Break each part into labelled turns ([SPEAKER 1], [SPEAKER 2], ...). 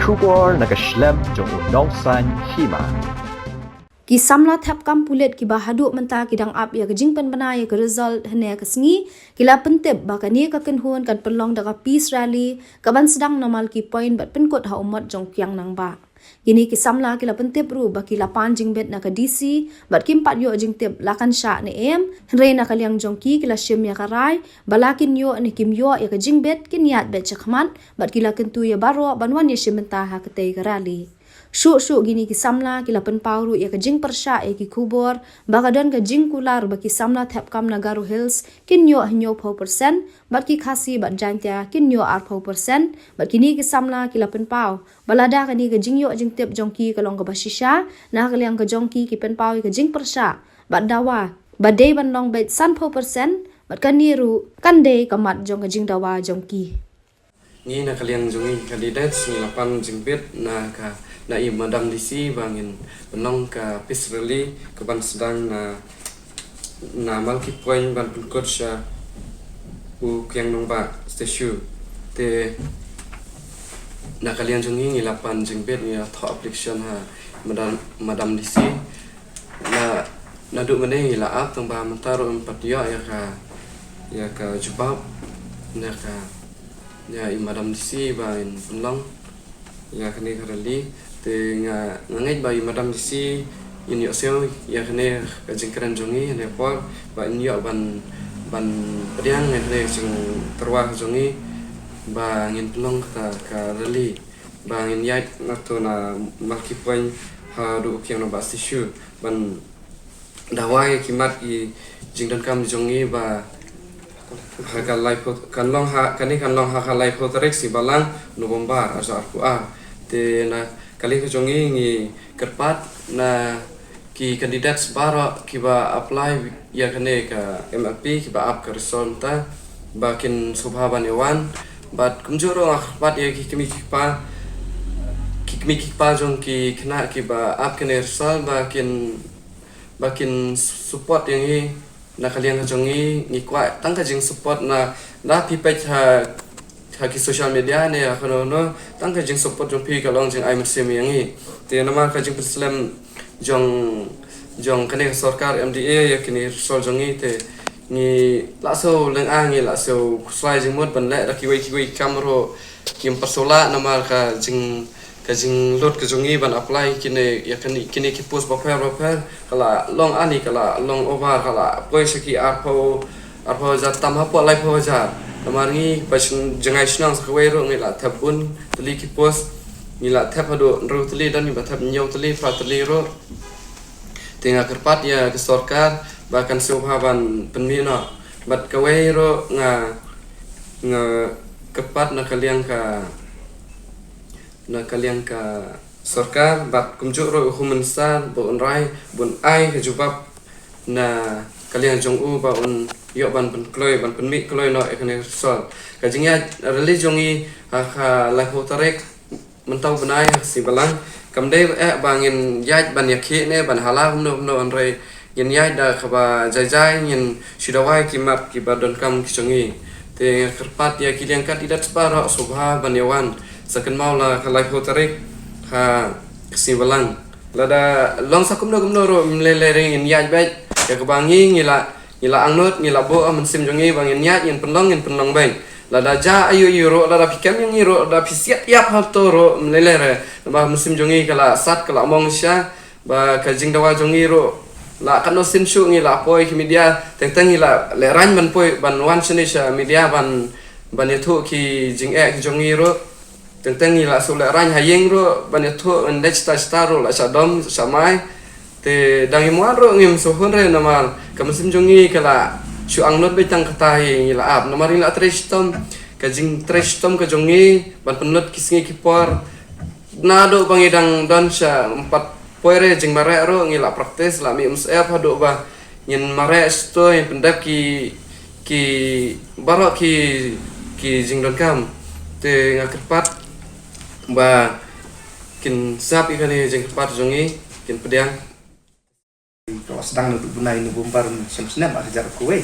[SPEAKER 1] Shubor nakaslem jong unausan hima.
[SPEAKER 2] Ki samla thap kam pulet ki bahadu menta kidang ap ya kejing pen benaya ke result hene kesengi kila pentep bakani ka kenhuan kan pelong daga peace rally kaban sedang normal ki point bat penkot ha umat jong kyang nang ba. Kini ki samla kila pentep ru baki lapan jing bet na ka DC bat kim pat yo jing tep lakan sha ne em henre na kaliang jong ki kila shem ya karai balakin yo ne kim yo ya ka jing bet kin yat bet chakmat bat kila kentu ya baro banwan ya shem menta ha ketei ka rally. Syuk gini ki samla kila pen pauru ya ka jing persya ya ki kubor bakadan ka jing kular baki samla thap kam Nagaru Hills kin yo hanyo 4% bat ki khasi bat jantia kin yo ar 4% bat kini ki samla kila pen pau balada ka ni ka jing yo jing tep jongki ka long ka basisha na ka liang ka jongki ki pen pau ka jing persya bat dawa badai ban long bet san 4% bat kaniru kande kamat jong ka jing dawa jongki
[SPEAKER 3] ni na kaliang jongi candidates ni lapan jingbet na ka na i madam DC bangin penong ka peace rally ke ban sedang na malki point ban pengkot sya u kyang nong ba statue te na kalian jongi ni lapan jingbet ni tho application ha madam DC na du mene ni la ap tong ba mentaro empatio ya ka jubab na ka ya i madam DC ba in penong ya kene rally te ngai ba i madam DC in yo seo ya kene ka jingkran jongi ne por ba in yo ban pediang ne jing terwah jongi ba ngin penong ka rally ba ngin yat nato na marki point ha du kyang no ba issue ban dawai kimat i jingdan kam jongi ba kan long ha kalai potrek si balang November azar ku te na kali ke jongi ngi kerpat na ki kandidat sebara ki ba apply ya kene ka MLP ki ba ap ke resonta bakin subhaban ewan bat kumjuro akhbat ya ki kimi pa jong ki kena ki ba ap kene resol bakin support yang hi na kalian jongi ni kwa tangka jing support na pipet ha ki social media ne akono tangka jing support jong pi kalong jing ai mesim yang hi te nama ka jing muslim jong kane sarkar MDA ya kini sol jongi te ni laso leng ngi laso slide jing mod ban la ki wei kamero kim persola nama ka jing lot ke jongi ban apply kini ya kini ki post baper kala long ani kala long over kala poi seki arpo za tam hapo lai po za tamarngi pas jengai snang sakwai ro ngila tabun teli ki post ngila thap hado ro teli dan ni bathap nyau teli pra teli ro tinga kerpat ya ke sarkar bahkan subhaban penmina bat kawai ro nga kepat na kalian ka sarkar bat kumjuk ro human san bon rai bon ai ke jubab na kalian jong u ba on yo ban kloi ban penmi kloi no ekene sol ka jingya reli jongi ha la hotarek mentau benai si balang kamde bangin yaj ban yakhi ne ban hala no on rai yen yaj da khaba jai yen sidawai kimat ki badon kam ki jongi te kerpat ya kilian kat tidak separo subha ban yawan sakan mau la kalai hotarek ha kesibalang lada long sakum no ro mlelering in yaj bai ya kebangi ngila angnot ngila bo mensim jongi bangin yaj yen penlong bang lada ja ayu ro lada pikam yang ro da pisiat yap hatoro mlelere ba mensim jongi kala sat kala mong sya ba kajing dawa jongi ro la kano sin shu ngila poi ki media teng ngila le ran ban poi ban wan senisha media ban itu ki jing ki jongi ro tentang ila sula ran hayeng ro banetho ndech sta ro la sadom samai te dangi muaro ngim sohon re namal kamsim jongi kala shu angnot betang katai ila ap namar ila trestom kajing trestom ka jongi ban penot kisngi kipor nado bangidang don sha 4 poire jing mare ro ngila praktis la mi msf hado ba yen mare sto yang pendap ki barok ki jing don kam te ngakerpat ba kin sap ikane jeng pat jongi kin pedang
[SPEAKER 4] to sedang nutu bunai nu bombar semsna ba hajar kuwe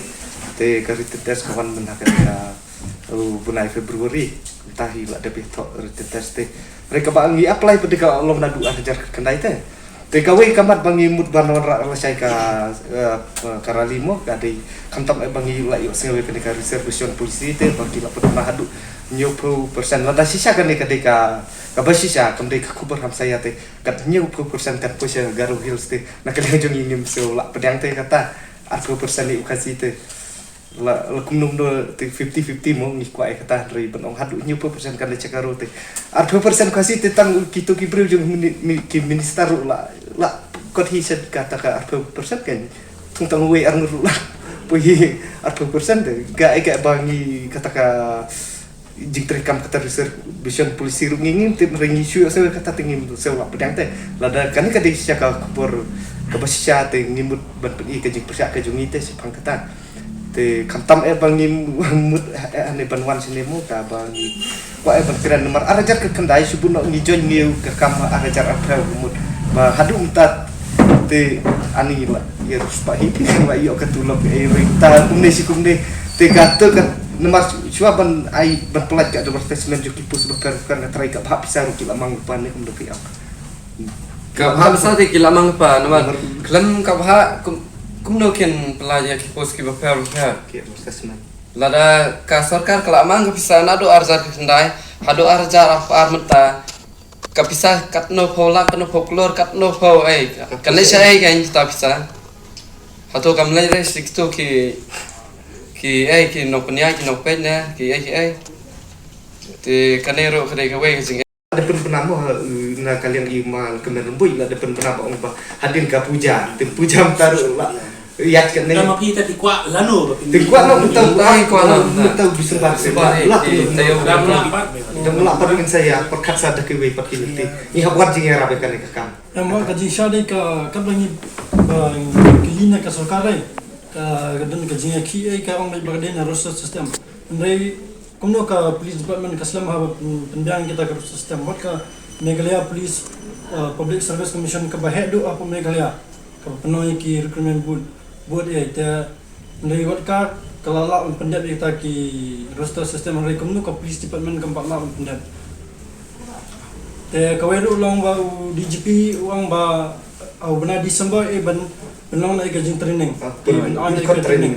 [SPEAKER 4] te kari tetes kawan benakan bunai Februari tahi la de betok teste mereka bangi apply pada ka Allah nadu ajar kendai teh TKW kamat bangi mut banon rasai ka karalimo kadai kamtam bangi la yo sewe ka reservation polisi te bagi la pernah hadu 90% la sisa kan kadai ka basisa kamdai ka kubar ham saya te kat 90% kan pusha Garo Hills te na kali jong ingim so la pedang te kata 40% ni ukasi te la kumnum do te 50-50 mo ngi kwa kata ri benong hadu 90% kan cakaro te 40% kasi te tang kitu ki bru jong minister la kot hi set kata ka 40% kan tung tang we ang ru la pui 40% te ga bangi kata ka jing terekam kata reservation polisi ru ngingin te ringi syu se kata tingim se la pedang te la da kan ka di syaka kubur ka basya te ngimut ban pi ka jing persia ka jungi te sipang kata te kamtam bangi mut ane banwan sinemu ka bangi wa ban nomor arajar ke kendai subun ngi join ngiu ke kam arajar apa mut ba hadu umtat te ani la ya ruspa hiti wa yo ketulok rita kumne sikumne te gato ka nomor chua ban ai ban pelat ka nomor statement juki pus bakar kan trai ka bha bisa ru kila mang pan ne kum do piam
[SPEAKER 3] ka bha bisa te kila mang pa nomor klam ka bha kumno ken pelajak kipos ki bapel
[SPEAKER 4] ke statement
[SPEAKER 3] lada ka sarkar kala mang bisa nado arjar kendai hado arjar apa armata ka bisa katno phola katno folklor katno pho ai kanai sai kan ta bisa hato kamlai re sikto ki ai ki no pnya ki no penya ki ai te kanero kare ka we sing
[SPEAKER 4] ada penamo na kalian iman kemerembui la ada penamo ba hadin ka puja tim puja taru la ya kan ne
[SPEAKER 5] nama kita tikwa lano
[SPEAKER 4] betul betul bisa bahasa la
[SPEAKER 5] jam
[SPEAKER 4] lapar dengan saya perkat sada ke we pakiliti ni habuat jing era bekan ke kam
[SPEAKER 5] nama ka jisha de ka bangi kilina ka sokare ka gadan ka jinga ki ai ka ong bagden harus sistem ndai kumno ka police department ka slam ha pendiang kita ka sistem ka Meghalaya police public service commission ka bahedu apa Meghalaya ka penoi ki recruitment board ya ndai wat ka kalala un pendap kita ki roster system rai kumno ka police department ka empat un pendap te kawedu ulang ba DGP uang ba au benar Disember ban benong na igajing training ban on training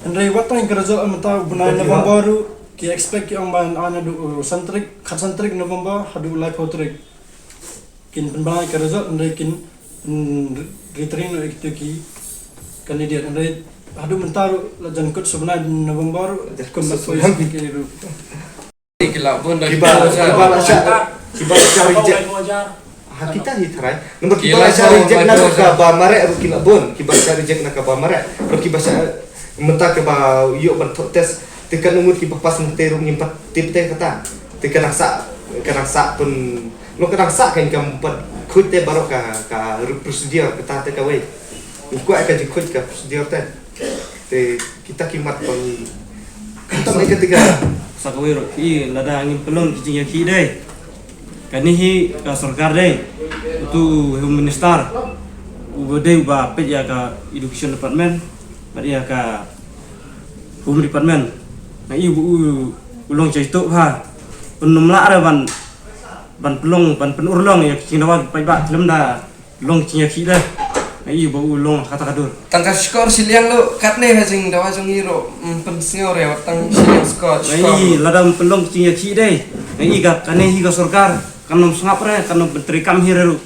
[SPEAKER 5] ndai wat time ka result amta benar November ki expect yang ban ana du santrik khat santrik November hadu live hotrik kin penbang ka result ndai kin retrain itu ki kandidat ndai hadu mentaru la jangkut sebenarnya November kon masoi ki ru
[SPEAKER 3] kila pun dari
[SPEAKER 4] kibala reject kita hitrai nomor kibala reject na ka ba mare kila bon kibala reject na ka ba mare kibala menta ka ba yo ban tes tekan umur ki pas menterum nyimpat tip teh kata tekan raksa pun lo kan raksa kan kampat khut te baro ka prosedur kata te ka we ku akan jikut ka prosedur te kita kimat pun kita mai ketiga
[SPEAKER 6] sakawiro i lada angin pelon kijing ki dai kanihi ka sarkar dai itu home minister ubode ba pe ya ka education department ya ka home department na ibu ulong caitu ha penumla ada ban pelong ban penurlong ya kinawa pai ba film da long cinya ki dah na ibu ulong kata kadur
[SPEAKER 3] tangka skor siliang lo katne hajing dawa jong hiro pensio re tang siliang skor
[SPEAKER 6] ai ladam pelong cinya ki dai na iga kane hi ga sarkar kanom sangap re kanom menteri kam hireru